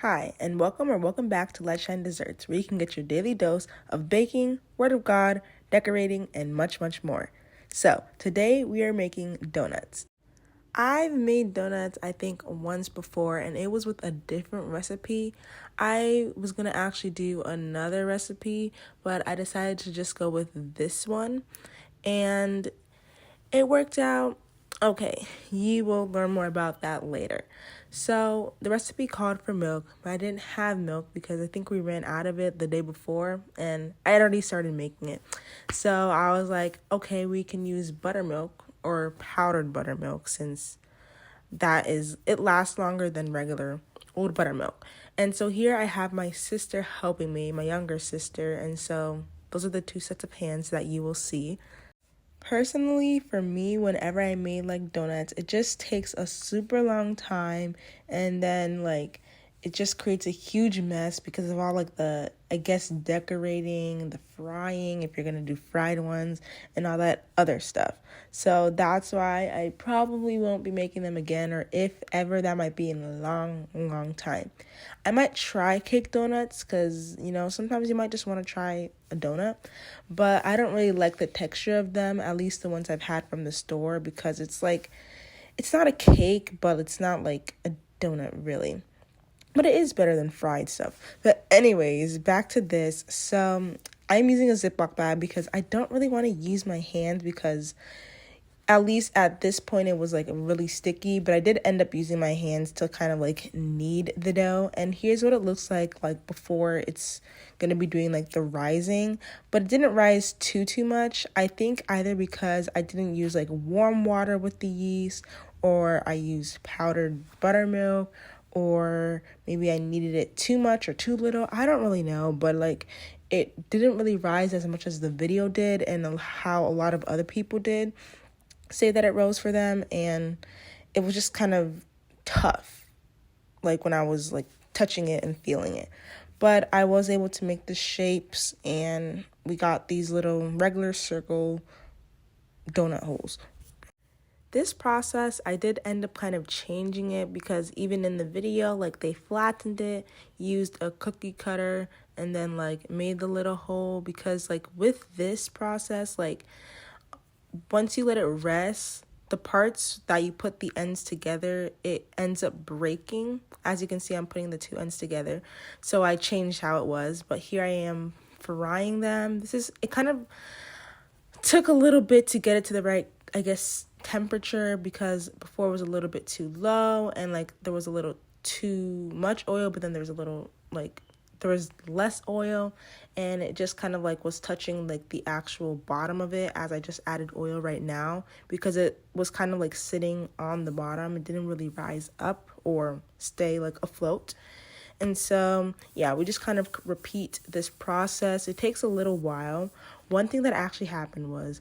Hi, and welcome back to Light Shine Desserts, where you can get your daily dose of baking, Word of God, decorating, and much, much more. So, today we are making donuts. I've made donuts, I think, once before, and it was with a different recipe. I was going to actually do another recipe, but I decided to just go with this one, and it worked out okay. You will learn more about that later. So the recipe called for milk, but I didn't have milk because I think we ran out of it the day before and I had already started making it. So I was like, okay, we can use buttermilk or powdered buttermilk since it lasts longer than regular old buttermilk. And so here I have my sister helping me, my younger sister, and so those are the two sets of hands that you will see. Personally, for me, whenever I made like donuts, it just takes a super long time and then it just creates a huge mess because of all I guess decorating, the frying, if you're gonna do fried ones, and all that other stuff. So that's why I probably won't be making them again, or if ever, that might be in a long, long time. I might try cake donuts because, sometimes you might just want to try a donut, but I don't really like the texture of them, at least the ones I've had from the store, because it's not a cake, but it's not like a donut really. But it is better than fried stuff. But anyways, back to this. So I'm using a Ziploc bag because I don't really want to use my hands because at least at this point it was really sticky, but I did end up using my hands to kind of knead the dough. And here's what it looks like before it's gonna be doing the rising, but it didn't rise too much. I think either because I didn't use warm water with the yeast, or I used powdered buttermilk, or maybe I kneaded it too much or too little. I don't really know, but it didn't really rise as much as the video did and how a lot of other people did say that it rose for them, and it was just kind of tough when I was touching it and feeling it. But I was able to make the shapes, and we got these little regular circle donut holes. This process, I did end up kind of changing it because even in the video, they flattened it, used a cookie cutter, and then made the little hole, because with this process, once you let it rest, the parts that you put the ends together, it ends up breaking. As you can see, I'm putting the two ends together. So I changed how it was, but here I am frying them. It kind of took a little bit to get it to the right, I guess, temperature, because before it was a little bit too low and there was a little too much oil, but then there was a little there was less oil, and it just kind of was touching the actual bottom of it as I just added oil right now, because it was kind of sitting on the bottom. It didn't really rise up or stay afloat. And so, yeah, we just kind of repeat this process. It takes a little while. One thing that actually happened was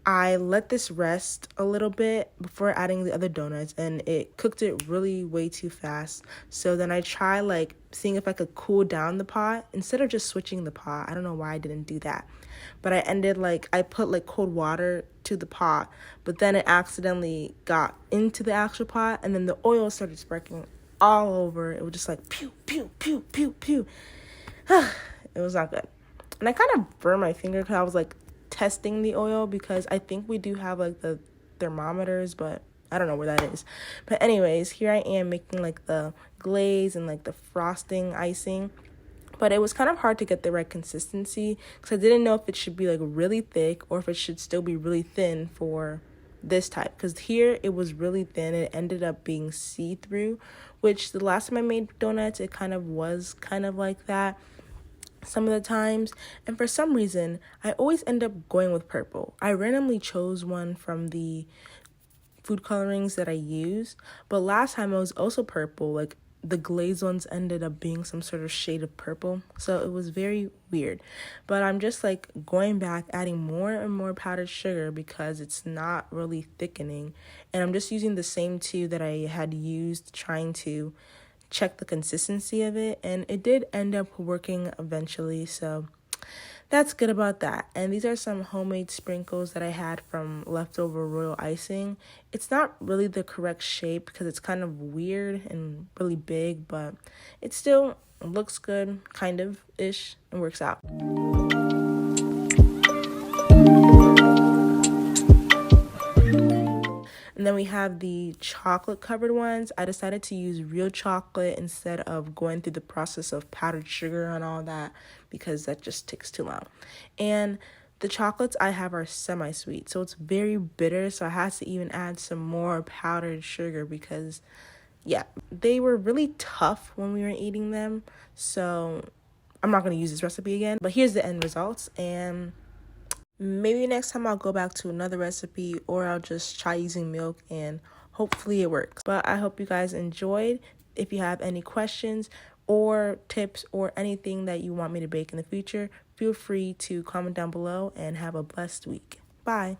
I let this rest a little bit before adding the other donuts, and it cooked it really way too fast. So then I tried seeing if I could cool down the pot instead of just switching the pot. I don't know why I didn't do that. But I I put cold water to the pot, but then it accidentally got into the actual pot, and then the oil started sparking all over. It was just pew, pew, pew, pew, pew. It was not good. And I kind of burned my finger because I was testing the oil, because I think we do have the thermometers, but I don't know where that is. But anyways, here I am making the glaze and the frosting icing. But it was kind of hard to get the right consistency because I didn't know if it should be really thick or if it should still be really thin for this type, because here it was really thin. It ended up being see-through, which the last time I made donuts, it kind of was kind of like that some of the times. And for some reason, I always end up going with purple. I randomly chose one from the food colorings that I use, but last time it was also purple. The glazed ones ended up being some sort of shade of purple, so it was very weird. But I'm just going back, adding more and more powdered sugar because it's not really thickening, and I'm just using the same two that I had used trying to check the consistency of it, and it did end up working eventually. So that's good about that. And these are some homemade sprinkles that I had from leftover royal icing. It's not really the correct shape because it's kind of weird and really big, but it still looks good, kind of ish, and works out. And then we have the chocolate covered ones. I decided to use real chocolate instead of going through the process of powdered sugar and all that because that just takes too long. And the chocolates I have are semi-sweet, so it's very bitter, so I had to even add some more powdered sugar because, yeah, they were really tough when we were eating them. So I'm not going to use this recipe again, but here's the end results. And maybe next time I'll go back to another recipe, or I'll just try using milk and hopefully it works. But I hope you guys enjoyed. If you have any questions or tips or anything that you want me to bake in the future, feel free to comment down below and have a blessed week. Bye.